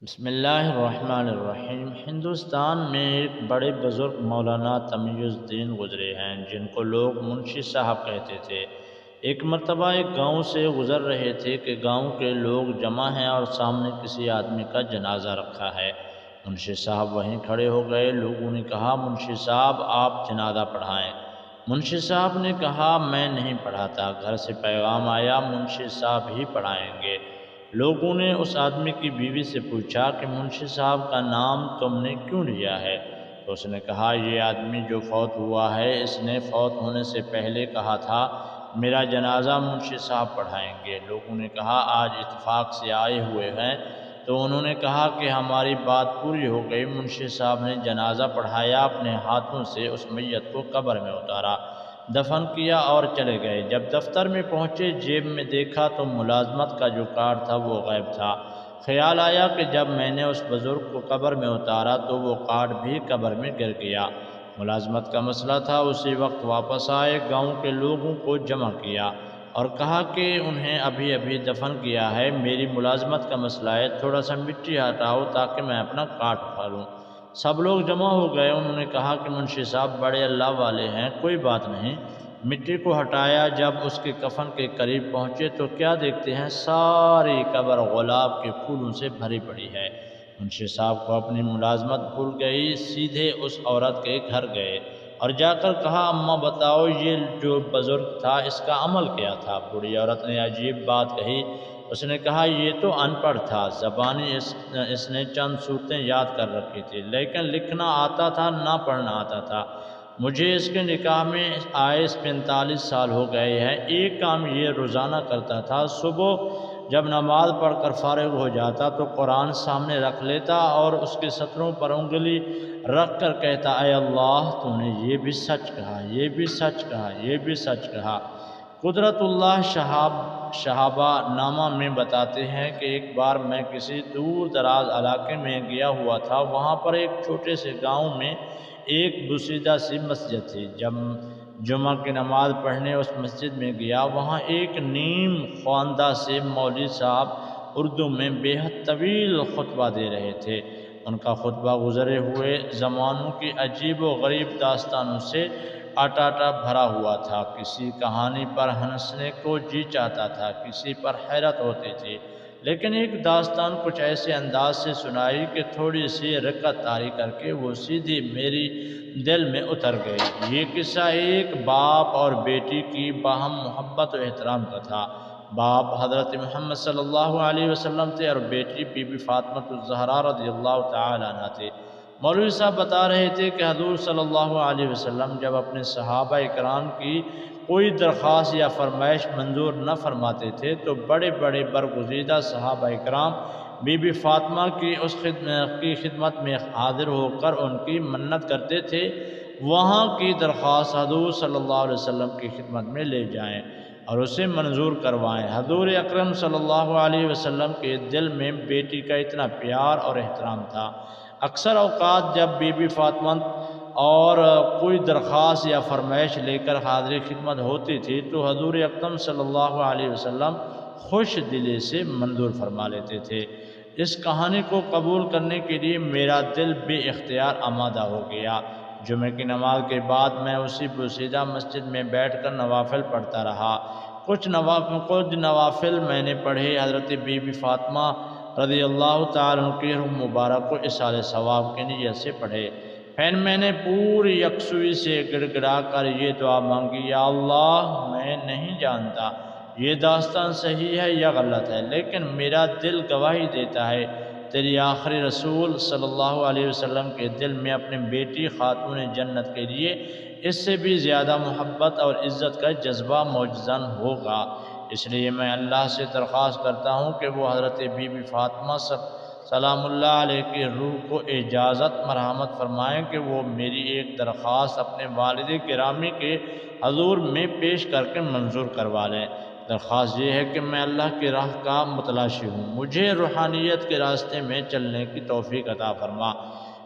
بسم اللہ الرحمن الرحیم۔ ہندوستان میں ایک بڑے بزرگ مولانا تقی الدین گزرے ہیں جن کو لوگ منشی صاحب کہتے تھے۔ ایک مرتبہ ایک گاؤں سے گزر رہے تھے کہ گاؤں کے لوگ جمع ہیں اور سامنے کسی آدمی کا جنازہ رکھا ہے۔ منشی صاحب وہیں کھڑے ہو گئے۔ لوگوں نے کہا، منشی صاحب آپ جنازہ پڑھائیں۔ منشی صاحب نے کہا، میں نہیں پڑھاتا، گھر سے پیغام آیا منشی صاحب ہی پڑھائیں گے۔ لوگوں نے اس آدمی کی بیوی سے پوچھا کہ منشی صاحب کا نام تم نے کیوں لیا ہے؟ تو اس نے کہا، یہ آدمی جو فوت ہوا ہے اس نے فوت ہونے سے پہلے کہا تھا میرا جنازہ منشی صاحب پڑھائیں گے۔ لوگوں نے کہا، آج اتفاق سے آئے ہوئے ہیں؟ تو انہوں نے کہا کہ ہماری بات پوری ہو گئی۔ منشی صاحب نے جنازہ پڑھایا، اپنے ہاتھوں سے اس میت کو قبر میں اتارا، دفن کیا اور چلے گئے۔ جب دفتر میں پہنچے، جیب میں دیکھا تو ملازمت کا جو کارڈ تھا وہ غائب تھا۔ خیال آیا کہ جب میں نے اس بزرگ کو قبر میں اتارا تو وہ کارڈ بھی قبر میں گر گیا۔ ملازمت کا مسئلہ تھا۔ اسی وقت واپس آئے، گاؤں کے لوگوں کو جمع کیا اور کہا کہ انہیں ابھی ابھی دفن کیا ہے، میری ملازمت کا مسئلہ ہے، تھوڑا سا مٹی ہٹاؤ تاکہ میں اپنا کارڈ اٹھا لوں۔ سب لوگ جمع ہو گئے۔ انہوں نے کہا کہ منشی صاحب بڑے اللہ والے ہیں، کوئی بات نہیں۔ مٹی کو ہٹایا، جب اس کے کفن کے قریب پہنچے تو کیا دیکھتے ہیں، ساری قبر گلاب کے پھولوں سے بھری پڑی ہے۔ منشی صاحب کو اپنی ملازمت بھول گئی، سیدھے اس عورت کے گھر گئے اور جا کر کہا، اماں بتاؤ یہ جو بزرگ تھا اس کا عمل کیا تھا؟ بوڑھی عورت نے عجیب بات کہی۔ اس نے کہا، یہ تو ان پڑھ تھا، زبانی اس نے چند صورتیں یاد کر رکھی تھی، لیکن لکھنا آتا تھا نہ پڑھنا آتا تھا۔ مجھے اس کے نکاح میں آئے 45 سال ہو گئے ہیں۔ ایک کام یہ روزانہ کرتا تھا، صبح جب نماز پڑھ کر فارغ ہو جاتا تو قرآن سامنے رکھ لیتا اور اس کے سطروں پر انگلی رکھ کر کہتا، اے اللہ تو نے یہ بھی سچ کہا، یہ بھی سچ کہا، یہ بھی سچ کہا۔ قدرت اللہ شہابہ نامہ میں بتاتے ہیں کہ ایک بار میں کسی دور دراز علاقے میں گیا ہوا تھا۔ وہاں پر ایک چھوٹے سے گاؤں میں ایک بسیدہ سی مسجد تھی۔ جب جمعہ کی نماز پڑھنے اس مسجد میں گیا، وہاں ایک نیم خواندہ سے مولوی صاحب اردو میں بے حد طویل خطبہ دے رہے تھے۔ ان کا خطبہ گزرے ہوئے زمانوں کی عجیب و غریب داستانوں سے اٹاٹا بھرا ہوا تھا۔ کسی کہانی پر ہنسنے کو جی چاہتا تھا، کسی پر حیرت ہوتی تھی، لیکن ایک داستان کچھ ایسے انداز سے سنائی کہ تھوڑی سی رکت طاری کر کے وہ سیدھی میری دل میں اتر گئی۔ یہ قصہ ایک باپ اور بیٹی کی باہم محبت و احترام کا تھا۔ باپ حضرت محمد صلی اللہ علیہ وسلم تھے اور بیٹی بی بی فاطمہ الزہرا رضی اللہ تعالی عنہ تھے۔ مولوی صاحب بتا رہے تھے کہ حضور صلی اللہ علیہ وسلم جب اپنے صحابہ کرام کی کوئی درخواست یا فرمائش منظور نہ فرماتے تھے تو بڑے بڑے برگزیدہ صحابہ کرام بی بی فاطمہ کی اس خدمت میں حاضر ہو کر ان کی منت کرتے تھے، وہاں کی درخواست حضور صلی اللہ علیہ وسلم کی خدمت میں لے جائیں اور اسے منظور کروائیں۔ حضور اکرم صلی اللہ علیہ وسلم کے دل میں بیٹی کا اتنا پیار اور احترام تھا۔ اکثر اوقات جب بی بی فاطمہ اور کوئی درخواست یا فرمائش لے کر حاضر خدمت ہوتی تھی تو حضور اکرم صلی اللہ علیہ وسلم خوش دلی سے منظور فرما لیتے تھے۔ اس کہانی کو قبول کرنے کے لیے میرا دل بے اختیار آمادہ ہو گیا۔ جمعہ کی نماز کے بعد میں اسی بسیدہ مسجد میں بیٹھ کر نوافل پڑھتا رہا۔ کچھ نوافل میں نے پڑھے، حضرت بی بی فاطمہ رضی اللہ تعالیٰ عنہ کی روح مبارک کو اصالِ ثواب کی نیت سے پڑھے۔ پھر میں نے پوری یکسوئی سے گڑ گڑا کر یہ دعا مانگی، یا اللہ میں نہیں جانتا یہ داستان صحیح ہے یا غلط ہے، لیکن میرا دل گواہی دیتا ہے تیری آخری رسول صلی اللہ علیہ وسلم کے دل میں اپنی بیٹی خاتون جنت کے لیے اس سے بھی زیادہ محبت اور عزت کا جذبہ موجزن ہوگا۔ اس لیے میں اللہ سے درخواست کرتا ہوں کہ وہ حضرت بی بی فاطمہ سلام اللہ علیہ کی روح کو اجازت مرحمت فرمائیں کہ وہ میری ایک درخواست اپنے والد گرامی کے حضور میں پیش کر کے منظور کروا لیں۔ درخواست یہ ہے کہ میں اللہ کی راہ کا متلاشی ہوں، مجھے روحانیت کے راستے میں چلنے کی توفیق عطا فرما۔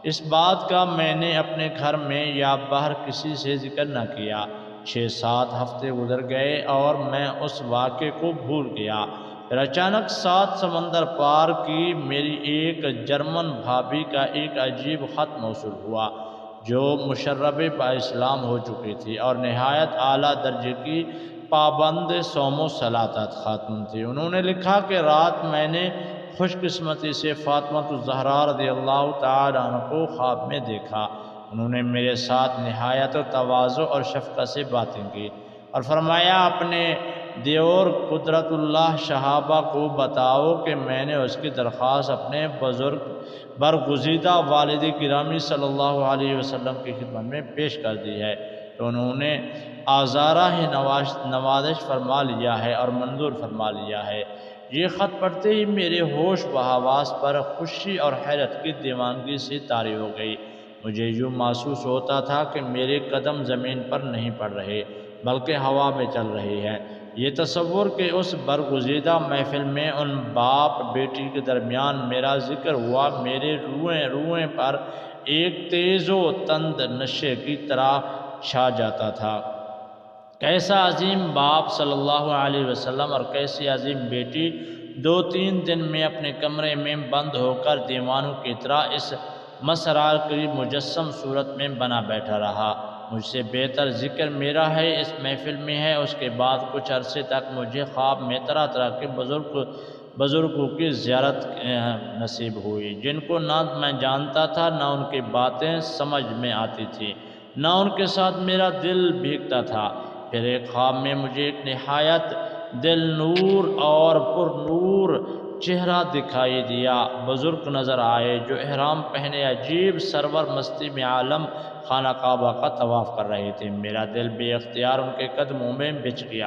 اس بات کا میں نے اپنے گھر میں یا باہر کسی سے ذکر نہ کیا۔ 6-7 ہفتے گزر گئے اور میں اس واقعے کو بھول گیا۔ پھر اچانک 7 سمندر پار کی میری ایک جرمن بھابھی کا ایک عجیب خط موصول ہوا، جو مشربِ با اسلام ہو چکی تھی اور نہایت اعلیٰ درجے کی پابند صوم و صلاتت خاتون تھی۔ انہوں نے لکھا کہ رات میں نے خوش قسمتی سے فاطمہ الزہرا رضی اللہ تعالیٰ عنہ کو خواب میں دیکھا۔ انہوں نے میرے ساتھ نہایت تواضع اور شفقت سے باتیں کی اور فرمایا، اپنے دیور قدرت اللہ شہابہ کو بتاؤ کہ میں نے اس کی درخواست اپنے برگزیدہ والد گرامی صلی اللہ علیہ وسلم کی خدمت میں پیش کر دی ہے، تو انہوں نے آزارہ ہی نوازش فرما لیا ہے اور منظور فرما لیا ہے۔ یہ خط پڑھتے ہی میرے ہوش و حواس پر خوشی اور حیرت کی دیوانگی سے طاری ہو گئی۔ مجھے یوں محسوس ہوتا تھا کہ میرے قدم زمین پر نہیں پڑ رہے بلکہ ہوا میں چل رہی ہے۔ یہ تصور کہ اس برگزیدہ محفل میں ان باپ بیٹی کے درمیان میرا ذکر ہوا میرے روئیں پر ایک تیز و تند نشے کی طرح چھا جاتا تھا۔ کیسا عظیم باپ صلی اللہ علیہ وسلم اور کیسی عظیم بیٹی 2-3 دن میں اپنے کمرے میں بند ہو کر دیوانوں کی طرح اس مسرار کی مجسم صورت میں بنا بیٹھا رہا۔ مجھ سے بہتر ذکر میرا ہے اس محفل میں ہے۔ اس کے بعد کچھ عرصے تک مجھے خواب میں طرح طرح کے بزرگوں کی زیارت نصیب ہوئی، جن کو نہ میں جانتا تھا، نہ ان کی باتیں سمجھ میں آتی تھی، نہ ان کے ساتھ میرا دل بھیگتا تھا۔ پھر ایک خواب میں مجھے ایک نہایت دل نور اور پر نور چہرہ دکھائی دیا۔ بزرگ نظر آئے جو احرام پہنے عجیب سرور مستی میں عالم خانہ کعبہ کا طواف کر رہے تھے۔ میرا دل بے اختیار ان کے قدموں میں بچھ گیا۔